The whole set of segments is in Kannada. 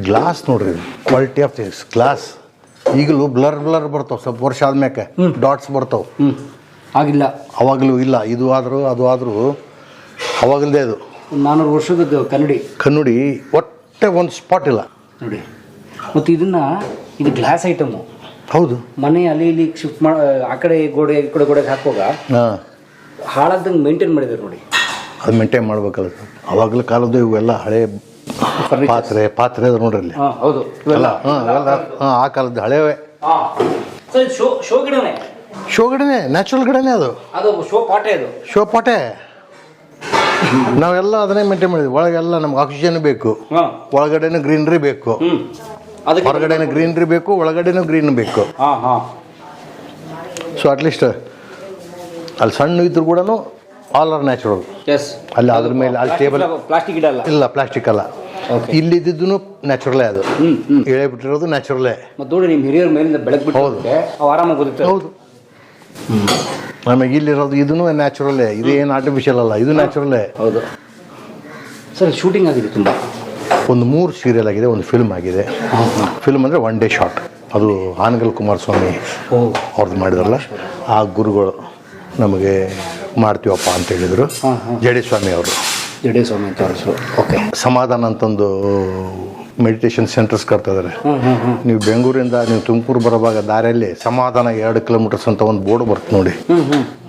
ಗ್ಲಾಸ್ ನೋಡ್ರಿ, ಕ್ವಾಲಿಟಿ ಆಫ್ ದಿಸ್ ಗ್ಲಾಸ್. ಈಗಲೂ ಬ್ಲರ್ ಬರ್ತಾವೆ, ಸ್ವಲ್ಪ ವರ್ಷ ಆದ್ಮ್ಯಾಕೆ ಡಾಟ್ಸ್ ಬರ್ತಾವೆ. ಆಗಿಲ್ಲ ಅವಾಗಲೂ ಇಲ್ಲ. ಇದು ಆದರೂ ಅದು ಆದರೂ ಅವಾಗಲೇ ಅದು 400 ವರ್ಷದ ಕನ್ನಡಿ ಒಟ್ಟೆ ಒಂದು ಸ್ಪಾಟ್ ಇಲ್ಲ ನೋಡಿ. ಮತ್ತು ಇದು ಗ್ಲಾಸ್ ಐಟಮು. ಹೌದು, ಮನೆ ಅಲ್ಲಿ ಇಲ್ಲಿ ಶಿಫ್ಟ್ ಆ ಕಡೆ ಗೋಡೆ ಈ ಕಡೆ ಗೋಡೆಗೆ ಹಾಕುವಾಗ ಹಾಳಾಗ್ದಂಗೆ ಮೇಂಟೈನ್ ಮಾಡಿದ್ದಾರೆ ನೋಡಿ. ಅದು ಮೇಂಟೈನ್ ಮಾಡ್ಬೇಕಲ್ಲ. ಅವಾಗಲೂ ಕಾಲದ್ದು ಇವೆಲ್ಲ ಹಳೆ ಪಾತ್ರೆ ಅದು ನೋಡ್ರಿ ಅಲ್ಲಿ. ಹೌದು, ಎಲ್ಲ ಆ ಕಾಲದ್ದು ಹಳೆವೇ. ಶೋ ಗಿಡನೇ, ನ್ಯಾಚುರಲ್ ಗಿಡನೇ ಅದು. ಶೋ ಪಾಟೆ ನಾವೆಲ್ಲ ಅದನ್ನೇ ಮೇಂಟೈನ್ ಮಾಡಿದ್ವಿ. ಒಳಗೆಲ್ಲ ನಮ್ಗೆ ಆಕ್ಸಿಜನ್ ಬೇಕು, ಒಳಗಡೆನೂ ಗ್ರೀನರಿ ಬೇಕು, ಹೊರಗಡೆನೂ ಗ್ರೀನರಿ ಬೇಕು, ಒಳಗಡೆನೂ ಗ್ರೀನ್ ಬೇಕು. ಸೊ ಅಟ್ಲೀಸ್ಟ್ ಅಲ್ಲಿ ಸಣ್ಣ ಇದ್ರು ಕೂಡ ಆಲ್ ಆರ್ ನ್ಯಾಚುರಲ್. ಅಲ್ಲಿ ಅದ್ರ ಮೇಲೆ ಅಲ್ಲಿ ಟೇಬಲ್ ಇಲ್ಲ, ಪ್ಲಾಸ್ಟಿಕ್ ಅಲ್ಲ. ಇಲ್ಲಿದ್ದು ನ್ಯಾಚುರಲೇ, ಅದು ಇಳೆ ಬಿಟ್ಟಿರೋದು ನ್ಯಾಚುರಲೇ. ನಿಮ್ಮ ಹಿರಿಯರ ಮೇಲಿಂದ ಬೆಳಕು. ಹೌದು, ಆರಾಮಾಗಿ ಗೊತ್ತಿತ್ತು. ಹೌದು. ನಮಗೆ ಇಲ್ಲಿರೋದು ಇದೂ ನ್ಯಾಚುರಲ್ಲೇ, ಇದೇನು ಆರ್ಟಿಫಿಷಿಯಲ್ ಅಲ್ಲ, ಇದು ನ್ಯಾಚುರಲ್ಲೇ. ಹೌದು ಸರ್. ಶೂಟಿಂಗ್ ಆಗಿದೆ ತುಂಬ. ಒಂದು 3 ಸೀರಿಯಲ್ ಆಗಿದೆ, ಒಂದು ಫಿಲ್ಮ್ ಆಗಿದೆ. ಫಿಲ್ಮ್ ಅಂದರೆ 1 ಡೇ ಶಾಟ್. ಅದು ಆನಗಲ್ ಕುಮಾರಸ್ವಾಮಿ ಅವ್ರದ್ದು ಮಾಡಿದ್ರಲ್ಲ, ಆ ಗುರುಗಳು ನಮಗೆ ಮಾಡ್ತೀವಪ್ಪ ಅಂತ ಹೇಳಿದರು. ಜಡೇಸ್ವಾಮಿ ಅವರು ಅಂತ ಹೆಸರು. ಓಕೆ. ಸಮಾಧಾನ ಅಂತಂದು ಮೆಡಿಟೇಷನ್ ಸೆಂಟರ್ಸ್ ಕಟ್ತಾ ಇದ್ದಾರೆ. ನೀವು ಬೆಂಗಳೂರಿಂದ ನೀವು ತುಮಕೂರು ಬರೋವಾಗ ದಾರಿಯಲ್ಲಿ ಸಮಾಧಾನ 2 ಕಿಲೋಮೀಟರ್ಸ್ ಅಂತ ಒಂದು ಬೋರ್ಡ್ ಬರುತ್ತೆ ನೋಡಿ,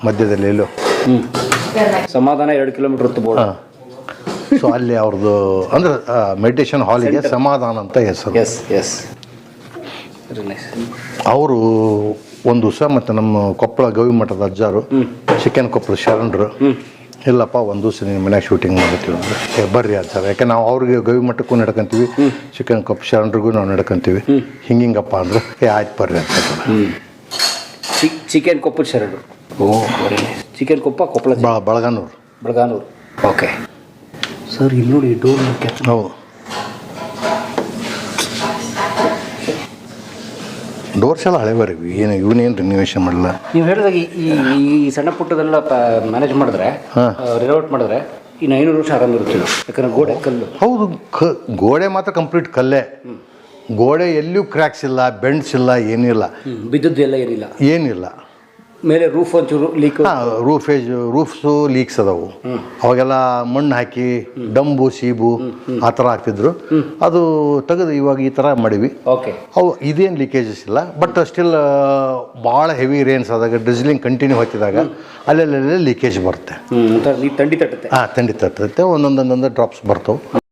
ಮಧ್ಯದಲ್ಲಿ ಎಲ್ಲೋ ಸಮಾಧಾನ 2 ಕಿಲೋಮೀಟರ್ ಬೋರ್ಡ್. ಸೊ ಅಲ್ಲಿ ಅವ್ರದ್ದು ಅಂದ್ರೆ ಮೆಡಿಟೇಷನ್ ಹಾಲಿಗೆ ಸಮಾಧಾನ ಅಂತ ಹೆಸರು. ಅವರು ಒಂದು ದಿವಸ ಮತ್ತು ನಮ್ಮ ಕೊಪ್ಪಳ ಗವಿ ಮಠದ ಅಜ್ಜಾರು, ಚಿಕನ್ ಕೊಪ್ಪಳ ಶರಣರು, ಇಲ್ಲಪ್ಪ ಒಂದು ದಿವಸ ನಿಮ್ಮ ಮನ್ಯಾಗ ಶೂಟಿಂಗ್ ಮಾಡ್ತೀವಿ ಅಂದರೆ ಬರ್ರಿ ಅಜ್ಜಾರ. ಯಾಕೆ ನಾವು ಅವ್ರಿಗೆ ಗವಿ ಮಠಕ್ಕೂ ನಡ್ಕೊಂತೀವಿ, ಚಿಕನ್ ಕೊಪ್ಪ ಶರಣರಿಗೂ ನಾವು ನಡ್ಕೊಂತೀವಿ. ಹಿಂಗಪ್ಪ ಅಂದ್ರೆ ಆಯ್ತು ಬರ್ರಿ ಅಂತ. ಚಿಕನ್ ಕೊಪ್ಪದ ಶರಣರು. Chicken Koppal Balaganur. Okay sir. ಇಲ್ಲಿ ನೋಡಿ ಡೋರ್. ಹೌದು, ಡೋರ್ಸ್ ಎಲ್ಲ ಹಳೆ ಬರೀ ಇವನೇನು ರಿನ್ಯೂವೇಷನ್ ಮಾಡಲ್ಲ. ನೀವು ಹೇಳಿದಾಗ ಈ ಸಣ್ಣ ಪುಟ್ಟದೆಲ್ಲ ಮ್ಯಾನೇಜ್ ಮಾಡಿದ್ರೆ, ರಿನೋವೇಟ್ ಮಾಡಿದ್ರೆ ಇನ್ನು 500 ವರ್ಷ ಆರಾಮಿರುತ್ತಿಲ್ಲ. ಯಾಕಂದ್ರೆ ಗೋಡೆ ಕಲ್ಲು. ಹೌದು, ಗೋಡೆ ಮಾತ್ರ ಕಂಪ್ಲೀಟ್ ಕಲ್ಲೇ. ಗೋಡೆ ಎಲ್ಲಿಯೂ ಕ್ರ್ಯಾಕ್ಸ್ ಇಲ್ಲ, ಬೆಂಡ್ಸ್ ಇಲ್ಲ, ಏನಿಲ್ಲ. ಬಿದ್ದದ್ದು ಎಲ್ಲ ಏನಿಲ್ಲ. ಮೇಲೆ ರೂಫ್ ಒಂಚೂರು ಲೀಕ್. ರೂಫ್ಸು ಲೀಕ್ಸ್ ಅದಾವು. ಅವಾಗೆಲ್ಲ ಮಣ್ಣು ಹಾಕಿ ಡಂಬು ಸೀಬು ಆ ಥರ ಹಾಕ್ತಿದ್ರು. ಅದು ತೆಗೆದು ಇವಾಗ ಈ ಥರ ಮಾಡಿವಿ. ಅವು ಇದೇನು ಲೀಕೇಜಸ್ ಇಲ್ಲ. ಬಟ್ ಸ್ಟಿಲ್ ಭಾಳ ಹೆವಿ ರೇನ್ಸ್ ಆದಾಗ, ಡ್ರಿಸ್ಲಿಂಗ್ ಕಂಟಿನ್ಯೂ ಹೋಗ್ತಿದ್ದಾಗ ಅಲ್ಲೆಲ್ಲ ಲೀಕೇಜ್ ಬರುತ್ತೆ. ತಂಡಿ ತಟ್ಟುತ್ತೆ. ತಂಡಿ ತಟ್ಟುತ್ತೆ. ಒಂದೊಂದೊಂದೊಂದು ಡ್ರಾಪ್ಸ್ ಬರ್ತವೆ.